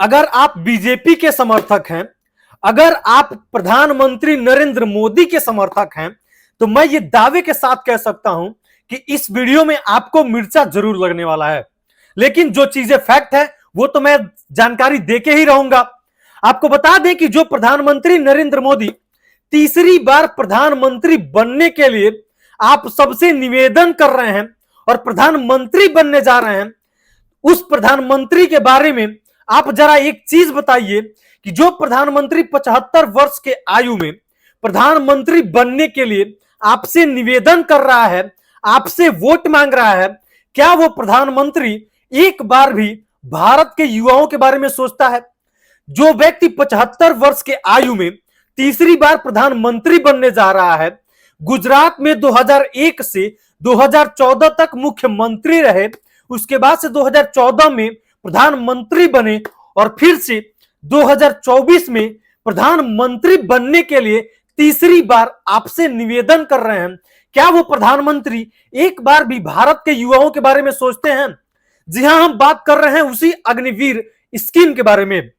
अगर आप बीजेपी के समर्थक हैं, अगर आप प्रधानमंत्री नरेंद्र मोदी के समर्थक हैं, तो मैं ये दावे के साथ कह सकता हूं कि इस वीडियो में आपको मिर्चा जरूर लगने वाला है। लेकिन जो चीजें फैक्ट है वो तो मैं जानकारी देके ही रहूंगा। आपको बता दें कि जो प्रधानमंत्री नरेंद्र मोदी तीसरी बार प्रधानमंत्री बनने के लिए आप सबसे निवेदन कर रहे हैं और प्रधानमंत्री बनने जा रहे हैं, उस प्रधानमंत्री के बारे में आप जरा एक चीज बताइए कि जो प्रधानमंत्री 75 वर्ष के आयु में प्रधानमंत्री बनने के लिए आपसे निवेदन कर रहा है, आपसे वोट मांग रहा है, क्या वो प्रधानमंत्री एक बार भी भारत के युवाओं के बारे में सोचता है? जो व्यक्ति 75 वर्ष के आयु में तीसरी बार प्रधानमंत्री बनने जा रहा है, गुजरात में 2001 से 2014 तक मुख्यमंत्री रहे, उसके बाद से 2014 में प्रधानमंत्री बने और फिर से 2024 में प्रधानमंत्री बनने के लिए तीसरी बार आपसे निवेदन कर रहे हैं, क्या वो प्रधानमंत्री एक बार भी भारत के युवाओं के बारे में सोचते हैं? जी हां, हम बात कर रहे हैं उसी अग्निवीर स्कीम के बारे में।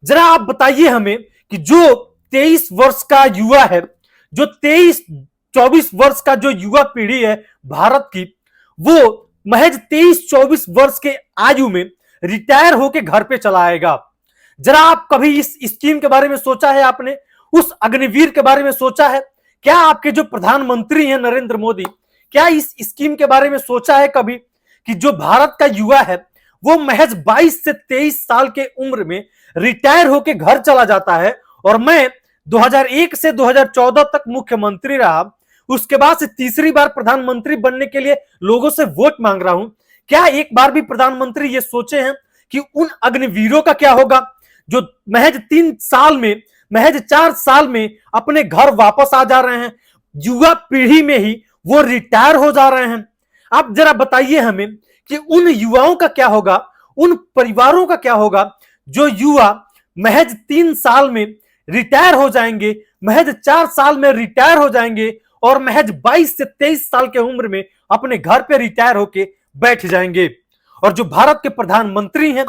जरा आप बताइए हमें कि जो 23 वर्ष का युवा है, जो 23-24 वर्ष का जो युवा पीढ़ी है भारत की, वो महज 23-24 वर्ष के आयु में रिटायर होकर घर पे चला आएगा। जरा आप कभी इस स्कीम के बारे में सोचा है? आपने उस अग्निवीर के बारे में सोचा है? क्या आपके जो प्रधानमंत्री हैं नरेंद्र मोदी, क्या इस स्कीम के बारे में सोचा है कभी कि जो भारत का युवा है वो महज 22 से 23 साल के उम्र में रिटायर होकर घर चला जाता है और मैं 2001 से 2014 तक मुख्यमंत्री रहा, उसके बाद से तीसरी बार प्रधानमंत्री बनने के लिए लोगों से वोट मांग रहा हूं, क्या एक बार भी प्रधानमंत्री ये सोचे हैं कि उन अग्निवीरों का क्या होगा जो महज 3 साल में, महज 4 साल में अपने घर वापस आ जा रहे हैं, युवा पीढ़ी में ही वो रिटायर हो जा रहे हैं? आप जरा बताइए हमें कि उन युवाओं का क्या होगा, उन परिवारों का क्या होगा जो युवा महज 3 साल में रिटायर हो जाएंगे, महज 4 साल में रिटायर हो जाएंगे और महज 22 से 23 साल के उम्र में अपने घर पे रिटायर होके बैठ जाएंगे। और जो भारत के प्रधानमंत्री हैं,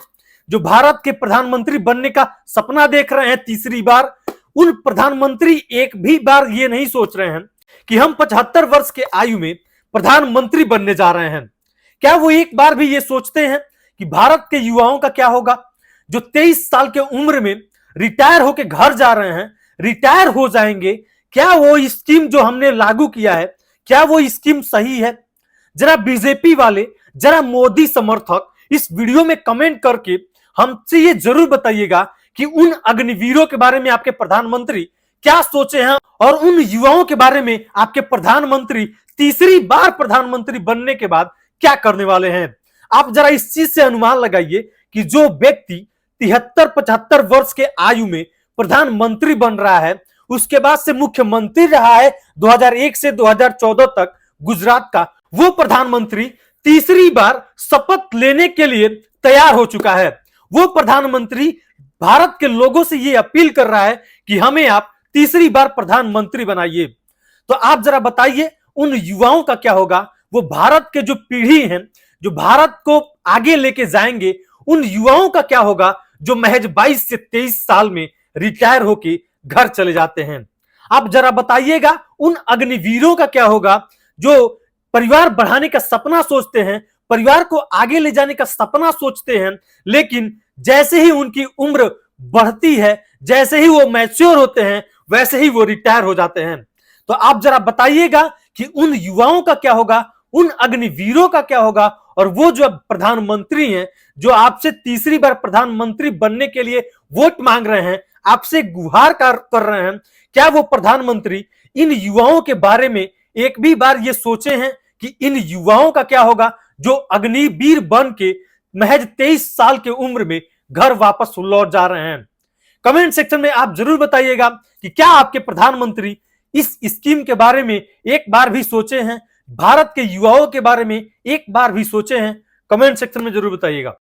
जो भारत के प्रधानमंत्री बनने का सपना देख रहे हैं तीसरी बार, उन प्रधानमंत्री एक भी बार ये नहीं सोच रहे हैं कि हम 75 वर्ष के आयु में प्रधानमंत्री बनने जा रहे हैं। क्या वो एक बार भी ये सोचते हैं कि भारत के युवाओं का क्या होगा जो 23 साल के उम्र में रिटायर होके घर जा रहे हैं, रिटायर हो जाएंगे? क्या वो स्कीम जो हमने लागू किया है, क्या वो स्कीम सही है? जरा बीजेपी वाले, जरा मोदी समर्थक इस वीडियो में कमेंट करके हमसे ये जरूर बताइएगा कि उन अग्निवीरों के बारे में आपके प्रधानमंत्री क्या सोचे हैं और उन युवाओं के बारे में आपके प्रधानमंत्री तीसरी बार प्रधानमंत्री बनने के बाद क्या करने वाले हैं। आप जरा इस चीज से अनुमान लगाइए कि जो व्यक्ति 73-75 वर्ष के आयु में प्रधानमंत्री बन रहा है, उसके बाद से मुख्यमंत्री रहा है 2001 से 2014 तक गुजरात का, वो प्रधानमंत्री तीसरी बार शपथ लेने के लिए तैयार हो चुका है। वो प्रधानमंत्री भारत के लोगों से ये अपील कर रहा है कि हमें आप तीसरी बार प्रधानमंत्री बनाइए। तो आप जरा बताइए उन युवाओं का क्या होगा, वो भारत के जो पीढ़ी हैं, जो भारत को आगे लेके जाएंगे, उन युवाओं का क्या होगा जो महज 22 से 23 साल में रिटायर होके घर चले जाते हैं? आप जरा बताइएगा उन अग्निवीरों का क्या होगा जो परिवार बढ़ाने का सपना सोचते हैं, परिवार को आगे ले जाने का सपना सोचते हैं, लेकिन जैसे ही उनकी उम्र बढ़ती है, जैसे ही वो मैच्योर होते हैं, वैसे ही वो रिटायर हो जाते हैं। तो आप जरा बताइएगा कि उन युवाओं का क्या होगा, उन अग्निवीरों का क्या होगा, और वो जो प्रधानमंत्री हैं, जो आपसे तीसरी बार प्रधानमंत्री बनने के लिए वोट मांग रहे हैं, आपसे गुहार कर रहे हैं, क्या वो प्रधानमंत्री इन युवाओं के बारे में एक भी बार ये सोचे हैं कि इन युवाओं का क्या होगा जो अग्निवीर बन के महज 23 साल के उम्र में घर वापस लौट जा रहे हैं? कमेंट सेक्शन में आप जरूर बताइएगा कि क्या आपके प्रधानमंत्री इस स्कीम के बारे में एक बार भी सोचे हैं, भारत के युवाओं के बारे में एक बार भी सोचे हैं? कमेंट सेक्शन में जरूर बताइएगा।